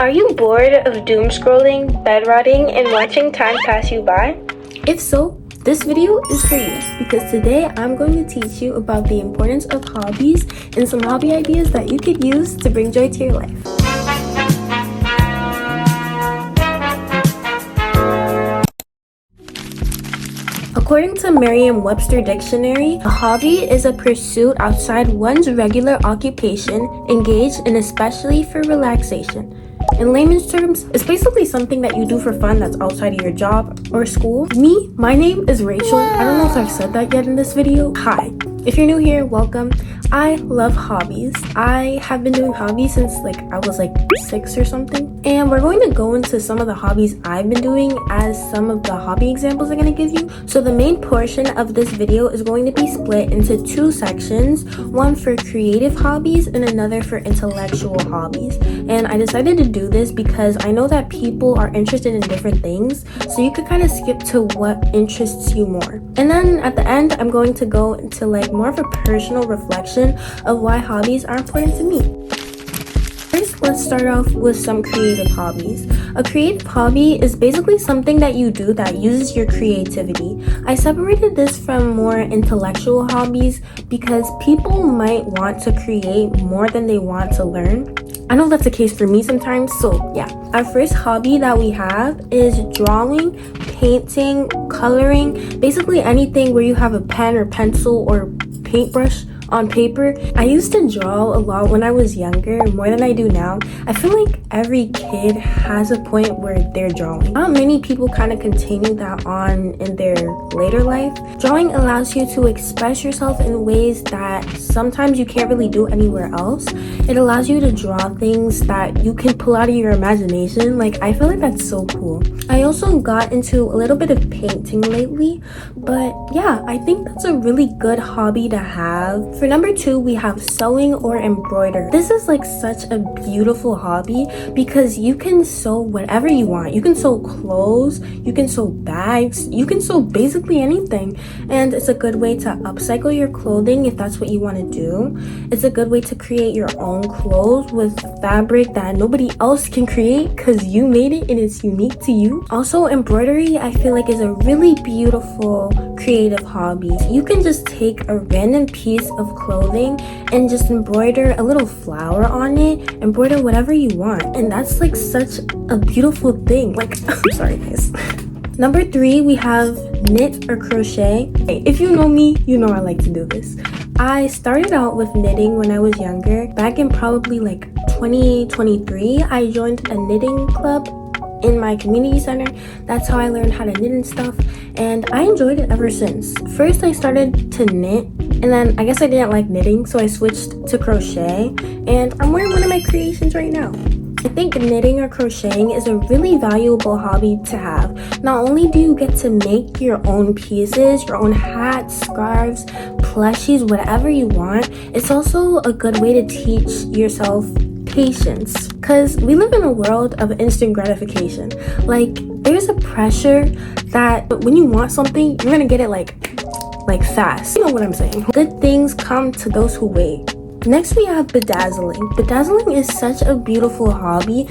Are you bored of doom scrolling, bed rotting, and watching time pass you by? If so, this video is for you because today I'm going to teach you about the importance of hobbies and some hobby ideas that you could use to bring joy to your life. According to Merriam-Webster Dictionary, a hobby is a pursuit outside one's regular occupation, engaged in especially for relaxation. In layman's terms, it's basically something that you do for fun that's outside of your job or school. My name is Rachel. I don't know if I've said that yet in this video. Hi. If you're new here, welcome. I love hobbies. I have been doing hobbies since I was 6 or something. And we're going to go into some of the hobbies I've been doing as some of the hobby examples I'm going to give you. So the main portion of this video is going to be split into two sections. One for creative hobbies and another for intellectual hobbies. And I decided to do this because I know that people are interested in different things. So you could kind of skip to what interests you more. And then at the end, I'm going to go into more of a personal reflection of why hobbies are important to me. First, let's start off with some creative hobbies. A creative hobby is basically something that you do that uses your creativity. I separated this from more intellectual hobbies because people might want to create more than they want to learn. I know that's the case for me sometimes, so yeah. Our first hobby that we have is drawing, painting, coloring, basically anything where you have a pen or pencil or paintbrush on paper. I used to draw a lot when I was younger, more than I do now. I feel like every kid has a point where they're drawing. Not many people kind of continue that on in their later life. Drawing allows you to express yourself in ways that sometimes you can't really do anywhere else. It allows you to draw things that you can pull out of your imagination. I feel like that's so cool. I also got into a little bit of painting lately, but yeah, I think that's a really good hobby to have. For number 2, we have sewing or embroider. This is such a beautiful hobby because you can sew whatever you want. You can sew clothes, you can sew bags, you can sew basically anything. And it's a good way to upcycle your clothing if that's what you want to do. It's a good way to create your own clothes with fabric that nobody else can create because you made it and it's unique to you. Also, embroidery I feel is a really beautiful creative hobby. You can just take a random piece of clothing and just embroider a little flower on it, embroider whatever you want, and that's such a beautiful thing. I'm sorry guys. Number 3, we have knit or crochet. If you know me, you know I like to do this. I started out with knitting when I was younger. Back in probably 2023, I joined a knitting club in my community center. That's how I learned how to knit and stuff, and I enjoyed it ever since. First I started to knit, and then I guess I didn't like knitting, so I switched to crochet, and I'm wearing one of my creations right now. I think knitting or crocheting is a really valuable hobby to have. Not only do you get to make your own pieces, your own hats, scarves, plushies, whatever you want, it's also a good way to teach yourself patience, because we live in a world of instant gratification. There's a pressure that when you want something, you're gonna get it fast. You know what I'm saying? Good things come to those who wait. Next, we have bedazzling. Bedazzling is such a beautiful hobby.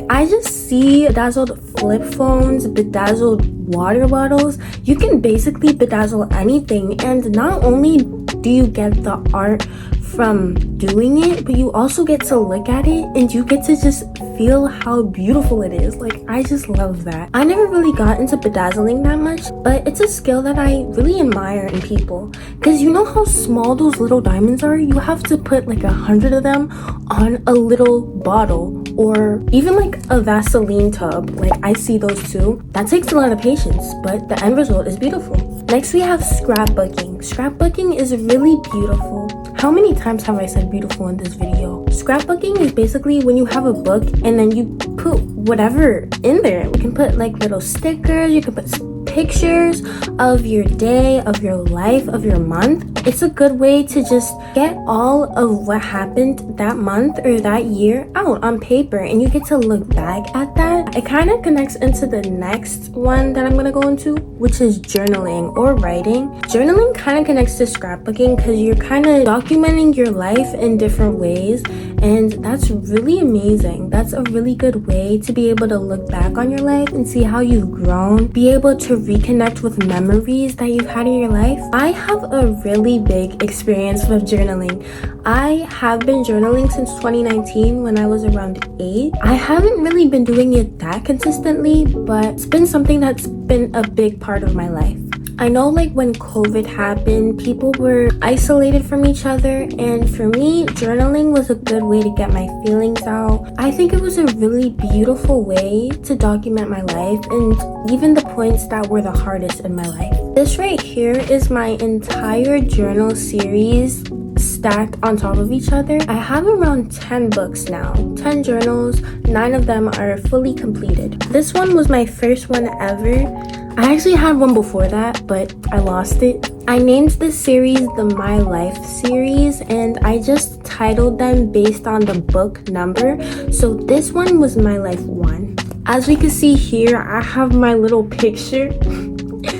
I just see bedazzled flip phones, bedazzled water bottles. You can basically bedazzle anything, and not only do you get the art from doing it, but you also get to look at it and you get to just feel how beautiful it is. I just love that. I never really got into bedazzling that much, but it's a skill that I really admire in people, because you know how small those little diamonds are? You have to put 100 of them on a little bottle or even a Vaseline tub. I see those too. That takes a lot of patience, but the end result is beautiful. Next, we have scrapbooking. Scrapbooking is really beautiful. How many times have I said beautiful in this video? Scrapbooking is basically when you have a book and then you put whatever in there. You can put little stickers, you can put pictures of your day, of your life, of your month. It's a good way to just get all of what happened that month or that year out on paper, and you get to look back at that. It kind of connects into the next one that I'm going to go into, which is journaling or writing. Journaling kind of connects to scrapbooking because you're kind of documenting your life in different ways, and that's really amazing. That's a really good way to be able to look back on your life and see how you've grown, be able to reconnect with memories that you've had in your life. I have a really big experience with journaling. I have been journaling since 2019 when I was around 8. I haven't really been doing it that consistently, but it's been something that's been a big part of my life. I know like when COVID happened, people were isolated from each other, and for me, journaling was a good way to get my feelings out. I think it was a really beautiful way to document my life and even the points that were the hardest in my life. This right here is my entire journal series stacked on top of each other. I have around 10 books now, 10 journals, 9 of them are fully completed. This one was my first one ever. I actually had one before that, but I lost it. I named this series the My Life series, and I just titled them based on the book number. So this one was My Life 1. As we can see here, I have my little picture.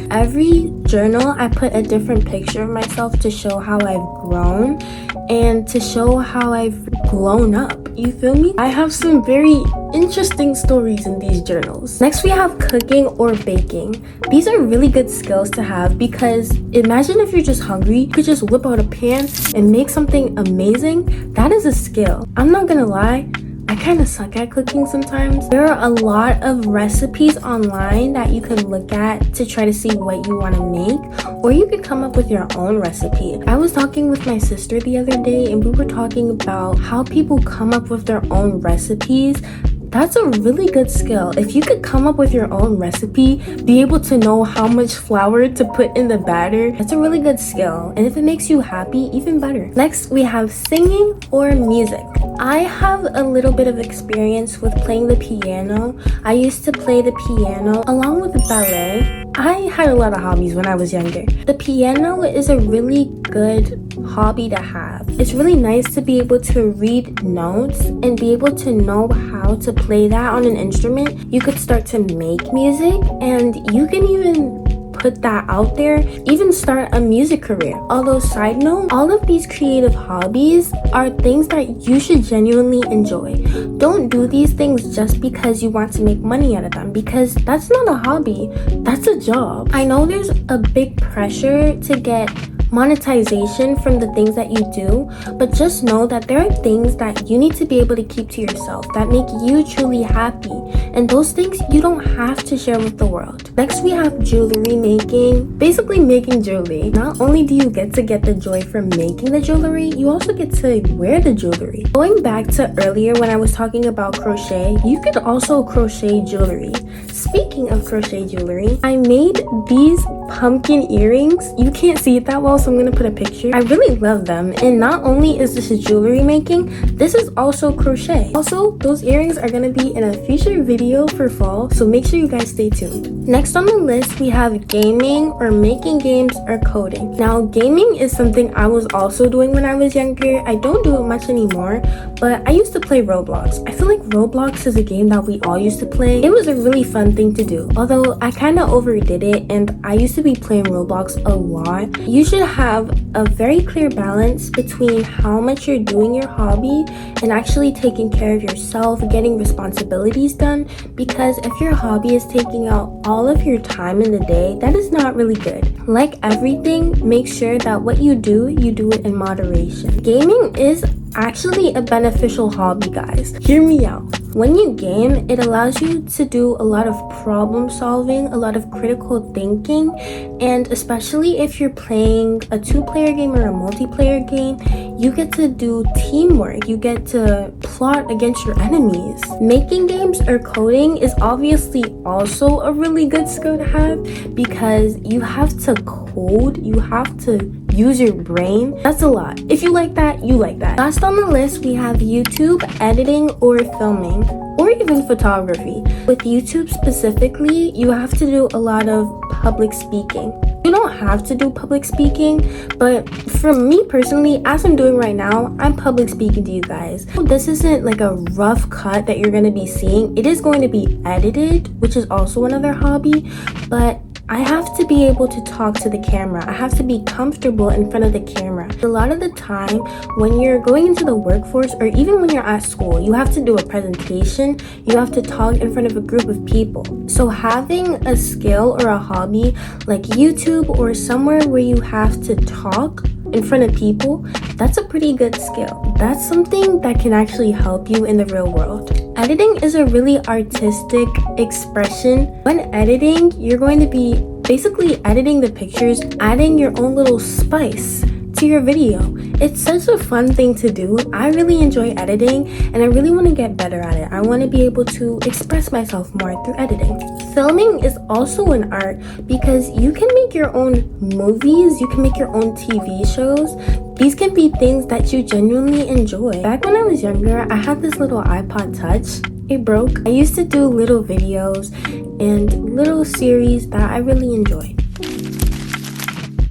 Every journal, I put a different picture of myself to show how I've grown and to show how I've grown up. You feel me? I have some very interesting stories in these journals. Next, we have cooking or baking. These are really good skills to have because imagine if you're just hungry, you could just whip out a pan and make something amazing. That is a skill. I'm not gonna lie, I kind of suck at cooking sometimes. There are a lot of recipes online that you can look at to try to see what you want to make, or you could come up with your own recipe. I was talking with my sister the other day and we were talking about how people come up with their own recipes. That's a really good skill. If you could come up with your own recipe, be able to know how much flour to put in the batter, that's a really good skill. And if it makes you happy, even better. Next, we have singing or music. I have a little bit of experience with playing the piano. I used to play the piano along with the ballet. I had a lot of hobbies when I was younger. The piano is a really good hobby to have. It's really nice to be able to read notes and be able to know how to play that on an instrument. You could start to make music and you can even put that out there, even start a music career. Although side note, all of these creative hobbies are things that you should genuinely enjoy. Don't do these things just because you want to make money out of them, because that's not a hobby, that's a job. I know there's a big pressure to get monetization from the things that you do, but just know that there are things that you need to be able to keep to yourself that make you truly happy, and those things you don't have to share with the world. Next, we have jewelry making. Basically making jewelry. Not only do you get the joy from making the jewelry, you also get to wear the jewelry. Going back to earlier when I was talking about crochet, you could also crochet jewelry. Speaking of crochet jewelry, I made these pumpkin earrings. You can't see it that well, so I'm gonna put a picture. I really love them, and not only is this jewelry making, this is also crochet. Also, those earrings are gonna be in a future video for fall, so make sure you guys stay tuned. Next on the list, we have gaming or making games or coding. Now, gaming is something I was also doing when I was younger. I don't do it much anymore, but I used to play Roblox. I feel like Roblox is a game that we all used to play. It was a really fun thing to do, although I kind of overdid it, and I used to be playing Roblox a lot. You should have a very clear balance between how much you're doing your hobby and actually taking care of yourself, getting responsibilities done, because if your hobby is taking out all of your time in the day, that is not really good. Like everything, make sure that what you do it in moderation. Gaming is actually a beneficial hobby, guys. Hear me out. When you game, it allows you to do a lot of problem solving, a lot of critical thinking, and especially if you're playing a 2-player game or a multiplayer game, you get to do teamwork. You get to plot against your enemies. Making games or coding is obviously also a really good skill to have because you have to code, you have to use your brain. That's a lot. If you like that, you like that. Last on the list, we have YouTube, editing, or filming, or even photography. With YouTube specifically, you have to do a lot of public speaking. You don't have to do public speaking, but for me personally, as I'm doing right now, I'm public speaking to you guys. This isn't like a rough cut that you're going to be seeing. It is going to be edited, which is also another hobby, but I have to be able to talk to the camera. I have to be comfortable in front of the camera. A lot of the time when you're going into the workforce, or even when you're at school, you have to do a presentation, you have to talk in front of a group of people. So having a skill or a hobby like YouTube or somewhere where you have to talk in front of people, that's a pretty good skill. That's something that can actually help you in the real world. Editing is a really artistic expression. When editing, you're going to be basically editing the pictures, adding your own little spice to your video. It's such a fun thing to do. I really enjoy editing and I really want to get better at it. I want to be able to express myself more through editing. Filming is also an art because you can make your own movies, you can make your own TV shows. These can be things that you genuinely enjoy. Back when I was younger, I had this little iPod Touch. It broke. I used to do little videos and little series that I really enjoyed.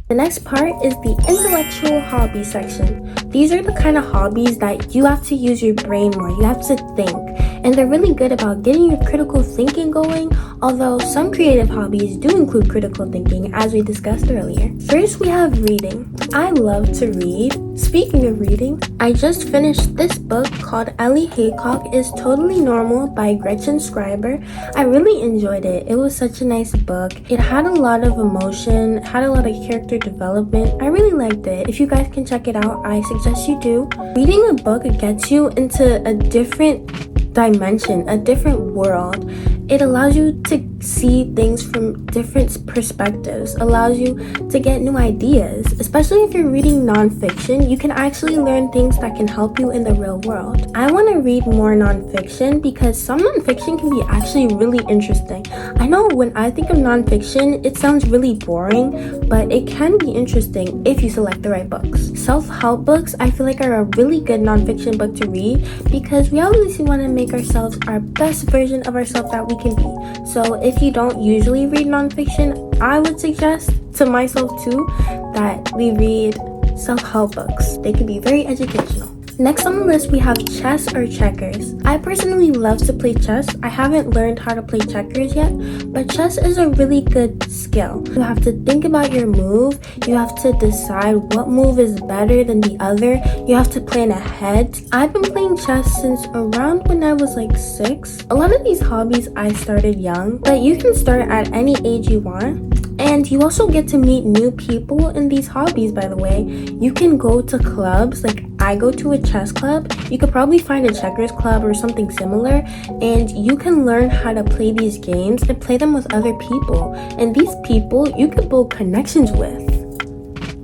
The next part is the intellectual hobby section. These are the kind of hobbies that you have to use your brain more. You have to think. And they're really good about getting your critical thinking going, although some creative hobbies do include critical thinking, as we discussed earlier. First, we have reading. I love to read. Speaking of reading, I just finished this book called Ellie Haycock is Totally Normal by Gretchen Scriber. I really enjoyed it. It was such a nice book. It had a lot of emotion, had a lot of character development. I really liked it. If you guys can check it out, I suggest you do. Reading a book gets you into a different dimension, a different world. It allows you to see things from different perspectives, allows you to get new ideas. Especially if you're reading nonfiction, you can actually learn things that can help you in the real world. I want to read more nonfiction because some nonfiction can be actually really interesting. I know when I think of nonfiction, it sounds really boring, but it can be interesting if you select the right books. Self-help books, I feel like, are a really good nonfiction book to read because we obviously want to make ourselves our best version of ourselves that we can be. So if you don't usually read nonfiction, I would suggest to myself too that we read self-help books. They can be very educational. Next on the list, we have chess or checkers. I personally love to play chess. I haven't learned how to play checkers yet, but chess is a really good skill. You have to think about your move. You have to decide what move is better than the other. You have to plan ahead. I've been playing chess since around when I was like 6. A lot of these hobbies I started young, but you can start at any age you want. And you also get to meet new people in these hobbies, by the way. You can go to clubs, like I go to a chess club. You could probably find a checkers club or something similar, and you can learn how to play these games and play them with other people. And these people you can build connections with.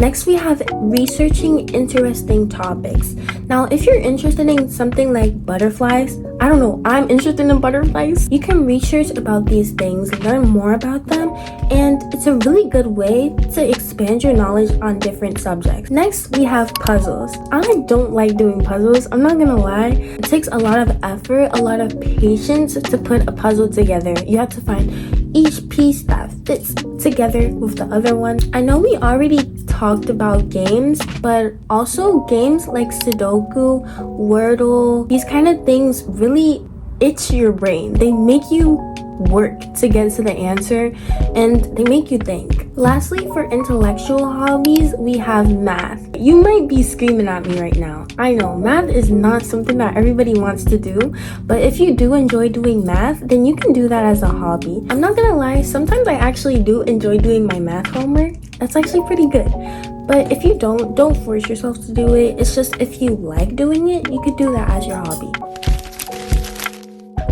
Next, we have researching interesting topics. Now, if you're interested in something like butterflies, I don't know, I'm interested in butterflies. You can research about these things, learn more about them, and it's a really good way to expand your knowledge on different subjects. Next, we have puzzles. I don't like doing puzzles, I'm not gonna lie. It takes a lot of effort, a lot of patience to put a puzzle together. You have to find each piece that fits together with the other one. I know we already talked about games, but also games like Sudoku, Wordle, these kind of things really itch your brain. They make you work to get to the answer and they make you think. Lastly, for intellectual hobbies, we have math. You might be screaming at me right now. I know math is not something that everybody wants to do, but if you do enjoy doing math, then you can do that as a hobby. I'm not gonna lie, sometimes I actually do enjoy doing my math homework. That's actually pretty good. But if you don't force yourself to do it. It's just if you like doing it, you could do that as your hobby.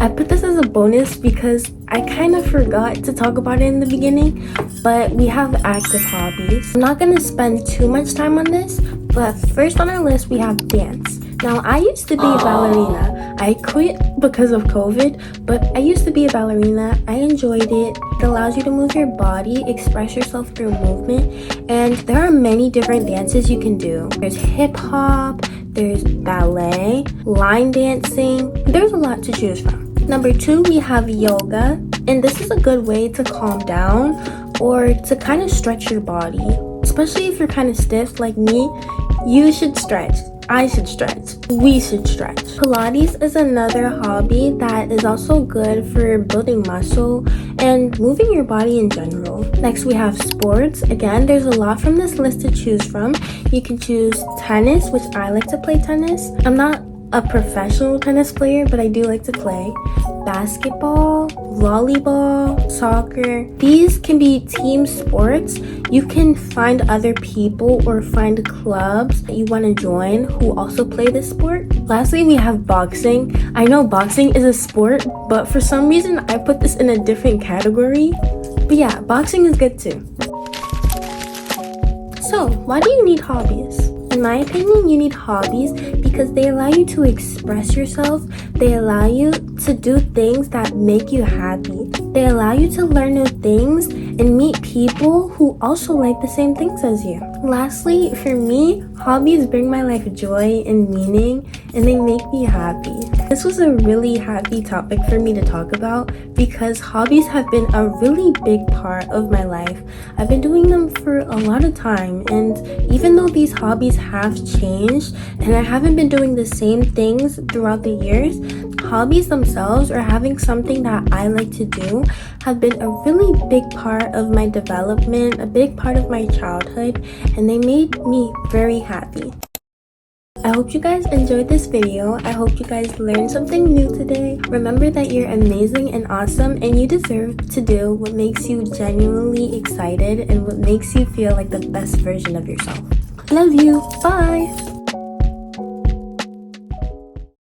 I put this as a bonus because I kind of forgot to talk about it in the beginning, but we have active hobbies. I'm not going to spend too much time on this, but first on our list we have dance. Now, I used to be a ballerina. I quit because of COVID, but I used to be a ballerina. I enjoyed it. It allows you to move your body, express yourself through movement, and there are many different dances you can do. There's hip hop, there's ballet, line dancing. There's a lot to choose from. Number 2, we have yoga, and this is a good way to calm down or to kind of stretch your body. Especially if you're kind of stiff like me, you should stretch. I should stretch. We should stretch. Pilates is another hobby that is also good for building muscle and moving your body in general. Next, we have sports. Again, there's a lot from this list to choose from. You can choose tennis, which I like to play tennis. I'm not a professional tennis player, but I do like to play. Basketball, volleyball, soccer. These can be team sports. You can find other people or find clubs that you want to join who also play this sport. Lastly, we have boxing. I know boxing is a sport, but for some reason I put this in a different category. But yeah, boxing is good too. So, why do you need hobbies? In my opinion, you need hobbies because they allow you to express yourself. They allow you to do things that make you happy. They allow you to learn new things and meet people who also like the same things as you. Lastly, for me, hobbies bring my life joy and meaning, and they make me happy. This was a really happy topic for me to talk about because hobbies have been a really big part of my life. I've been doing them for a lot of time, and even though these hobbies have changed and I haven't been doing the same things throughout the years, hobbies themselves or having something that I like to do have been a really big part of my development, a big part of my childhood, and they made me very happy. I hope you guys enjoyed this video. I hope you guys learned something new today. Remember that you're amazing and awesome, and you deserve to do what makes you genuinely excited and what makes you feel like the best version of yourself. Love you. Bye.